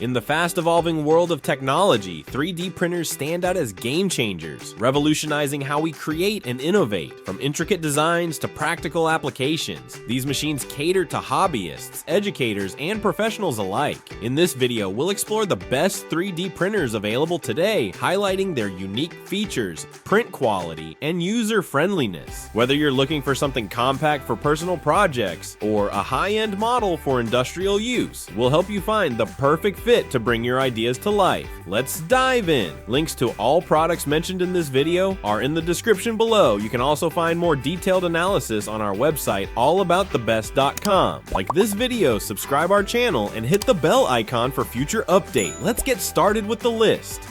In the fast-evolving world of technology, 3D printers stand out as game changers, revolutionizing how we create and innovate. From intricate designs to practical applications, these machines cater to hobbyists, educators, and professionals alike. In this video, we'll explore the best 3D printers available today, highlighting their unique features, print quality, and user-friendliness. Whether you're looking for something compact for personal projects or a high-end model for industrial use, we'll help you find the perfect fit to bring your ideas to life. Let's dive in. Links to all products mentioned in this video are in the description below. You can also find more detailed analysis on our website, AllAboutTheBEST.com. Like this video, subscribe our channel, and hit the bell icon for future update. Let's get started with the list.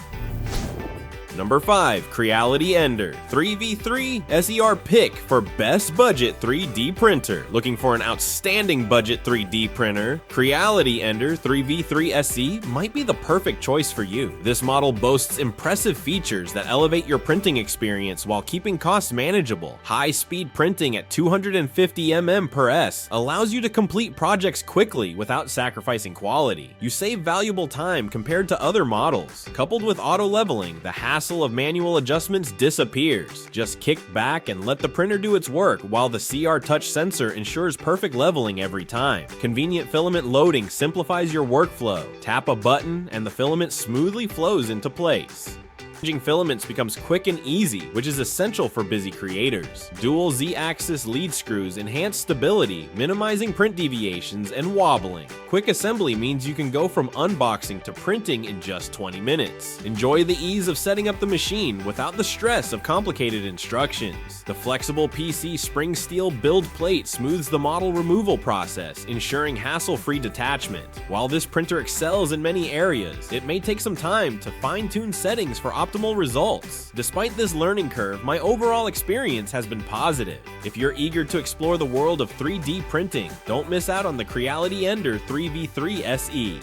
Number 5. Creality Ender 3v3 SER Pick for Best Budget 3D Printer. Looking for an outstanding budget 3D printer? Creality Ender 3v3 SE might be the perfect choice for you. This model boasts impressive features that elevate your printing experience while keeping costs manageable. High-speed printing at 250 mm per S allows you to complete projects quickly without sacrificing quality. You save valuable time compared to other models. Coupled with auto-leveling, the hassle of manual adjustments disappears. Just kick back and let the printer do its work while the CR touch sensor ensures perfect leveling every time. Convenient filament loading simplifies your workflow. Tap a button and the filament smoothly flows into place. Changing filaments becomes quick and easy, which is essential for busy creators. Dual Z-axis lead screws enhance stability, minimizing print deviations and wobbling. Quick assembly means you can go from unboxing to printing in just 20 minutes. Enjoy the ease of setting up the machine without the stress of complicated instructions. The flexible PC spring steel build plate smooths the model removal process, ensuring hassle-free detachment. While this printer excels in many areas, it may take some time to fine-tune settings for optimal results. Despite this learning curve, my overall experience has been positive. If you're eager to explore the world of 3D printing, don't miss out on the Creality Ender 3v3 SE.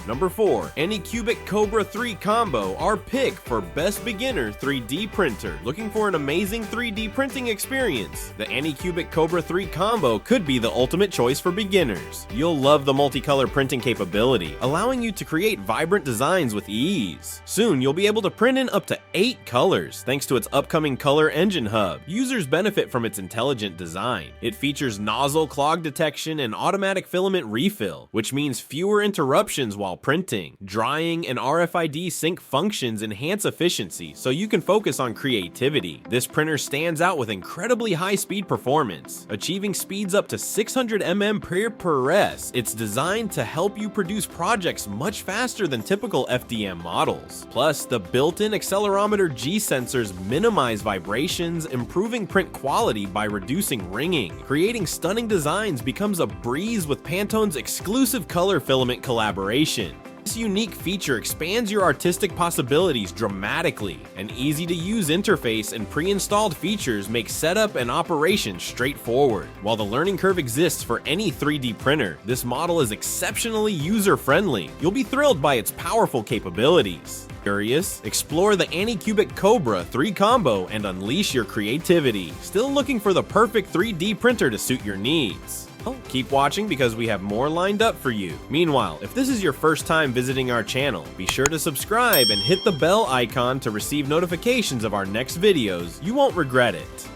Number 4. Anycubic Kobra 3 Combo, our pick for best beginner 3D printer. Looking for an amazing 3D printing experience? The Anycubic Kobra 3 Combo could be the ultimate choice for beginners. You'll love the multicolor printing capability, allowing you to create vibrant designs with ease. Soon, you'll be able to print in up to 8 colors, thanks to its upcoming color engine hub. Users benefit from its intelligent design. It features nozzle clog detection and automatic filament refill, which means fewer interruptions while printing. Drying and RFID sync functions enhance efficiency, so you can focus on creativity. This printer stands out with incredibly high speed performance, achieving speeds up to 600 mm per S. It's designed to help you produce projects much faster than typical FDM models. Plus, the built-in accelerometer G sensors minimize vibrations, improving print quality by reducing ringing. Creating stunning designs becomes a breeze with Pantone's exclusive color filament collaboration. This unique feature expands your artistic possibilities dramatically. An easy-to-use interface and pre-installed features make setup and operation straightforward. While the learning curve exists for any 3D printer, this model is exceptionally user-friendly. You'll be thrilled by its powerful capabilities. Curious? Explore the Anycubic Kobra 3 Combo and unleash your creativity. Still looking for the perfect 3D printer to suit your needs? Well, keep watching because we have more lined up for you. Meanwhile, if this is your first time visiting our channel, be sure to subscribe and hit the bell icon to receive notifications of our next videos. You won't regret it.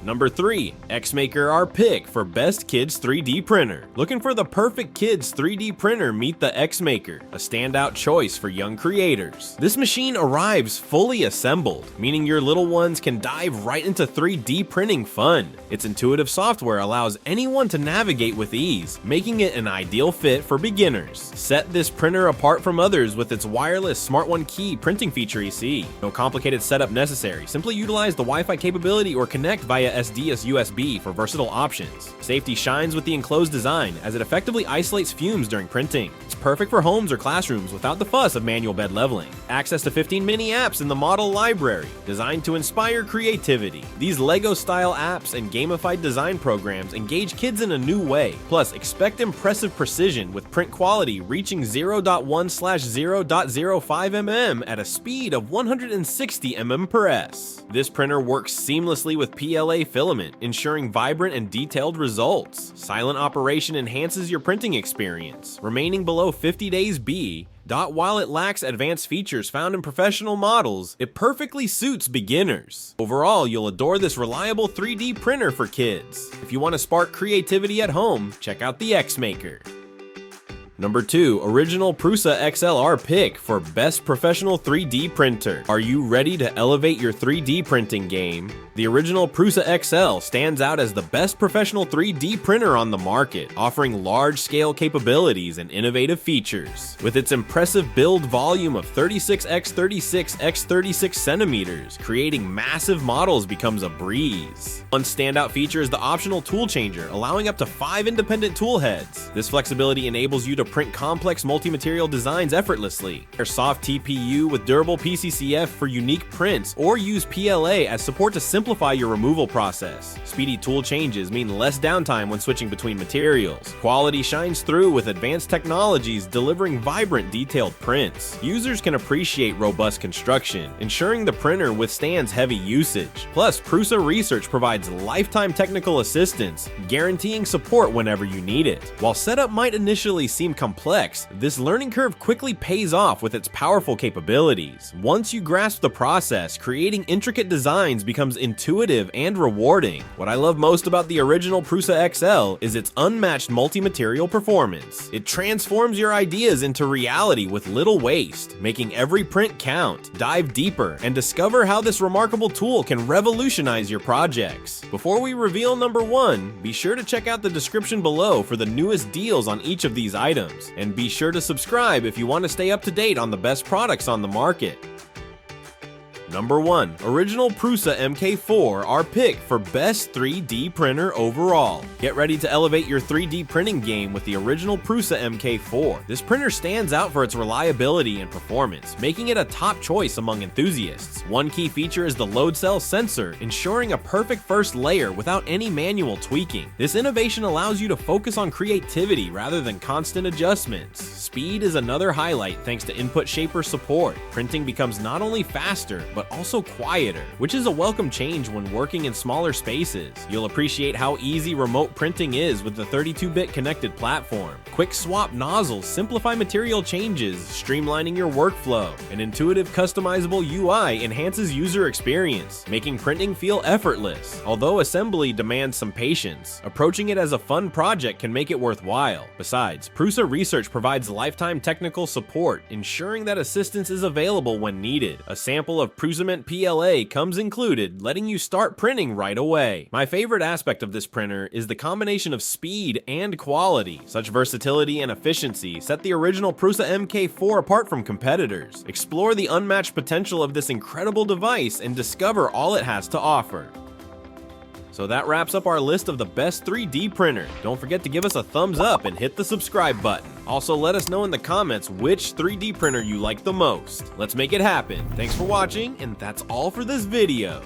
Number 3. Xmaker our pick for best kids 3D printer. Looking for the perfect kids 3D printer? Meet the Xmaker, a standout choice for young creators. This machine arrives fully assembled, meaning your little ones can dive right into 3D printing fun. Its intuitive software allows anyone to navigate with ease, making it an ideal fit for beginners. Set this printer apart from others with its wireless Smart 1 Key printing feature EC. No complicated setup necessary. Simply utilize the Wi-Fi capability or connect via SD as USB for versatile options. Safety shines with the enclosed design as it effectively isolates fumes during printing. It's perfect for homes or classrooms without the fuss of manual bed leveling. Access to 15 mini apps in the model library, designed to inspire creativity. These Lego-style apps and gamified design programs engage kids in a new way. Plus, expect impressive precision with print quality reaching 0.1/0.05 mm at a speed of 160 mm per S. This printer works seamlessly with PLA PLA filament, ensuring vibrant and detailed results. Silent operation enhances your printing experience, remaining below 50 days B. While it lacks advanced features found in professional models, it perfectly suits beginners. Overall, you'll adore this reliable 3D printer for kids. If you want to spark creativity at home, check out the X-Maker. Number 2, Original Prusa XLR pick for best professional 3D printer. Are you ready to elevate your 3D printing game? The Original Prusa XL stands out as the best professional 3D printer on the market, offering large-scale capabilities and innovative features. With its impressive build volume of 36x36x36 centimeters, creating massive models becomes a breeze. One standout feature is the optional tool changer, allowing up to 5 independent tool heads. This flexibility enables you to print complex multi-material designs effortlessly. Pair soft TPU with durable PCCF for unique prints, or use PLA as support to simplify your removal process. Speedy tool changes mean less downtime when switching between materials. Quality shines through with advanced technologies delivering vibrant, detailed prints. Users can appreciate robust construction, ensuring the printer withstands heavy usage. Plus, Prusa Research provides lifetime technical assistance, guaranteeing support whenever you need it. While setup might initially seem complex, this learning curve quickly pays off with its powerful capabilities. Once you grasp the process, creating intricate designs becomes intuitive and rewarding. What I love most about the Original Prusa XL is its unmatched multi-material performance. It transforms your ideas into reality with little waste, making every print count. Dive deeper and discover how this remarkable tool can revolutionize your projects. Before we reveal number 1, be sure to check out the description below for the newest deals on each of these items. And be sure to subscribe if you want to stay up to date on the best products on the market. Number 1, Original Prusa MK4, our pick for best 3D printer overall. Get ready to elevate your 3D printing game with the Original Prusa MK4. This printer stands out for its reliability and performance, making it a top choice among enthusiasts. One key feature is the load cell sensor, ensuring a perfect first layer without any manual tweaking. This innovation allows you to focus on creativity rather than constant adjustments. Speed is another highlight thanks to input shaper support. Printing becomes not only faster, but also quieter, which is a welcome change when working in smaller spaces. You'll appreciate how easy remote printing is with the 32-bit connected platform. Quick swap nozzles simplify material changes, streamlining your workflow. An intuitive customizable UI enhances user experience, making printing feel effortless. Although assembly demands some patience, approaching it as a fun project can make it worthwhile. Besides, Prusa Research provides lifetime technical support, ensuring that assistance is available when needed. A sample of Prusament PLA comes included, letting you start printing right away. My favorite aspect of this printer is the combination of speed and quality. Such versatility and efficiency set the Original Prusa MK4 apart from competitors. Explore the unmatched potential of this incredible device and discover all it has to offer. So that wraps up our list of the best 3D printer. Don't forget to give us a thumbs up and hit the subscribe button. Also, let us know in the comments which 3D printer you like the most. Let's make it happen. Thanks for watching, and that's all for this video.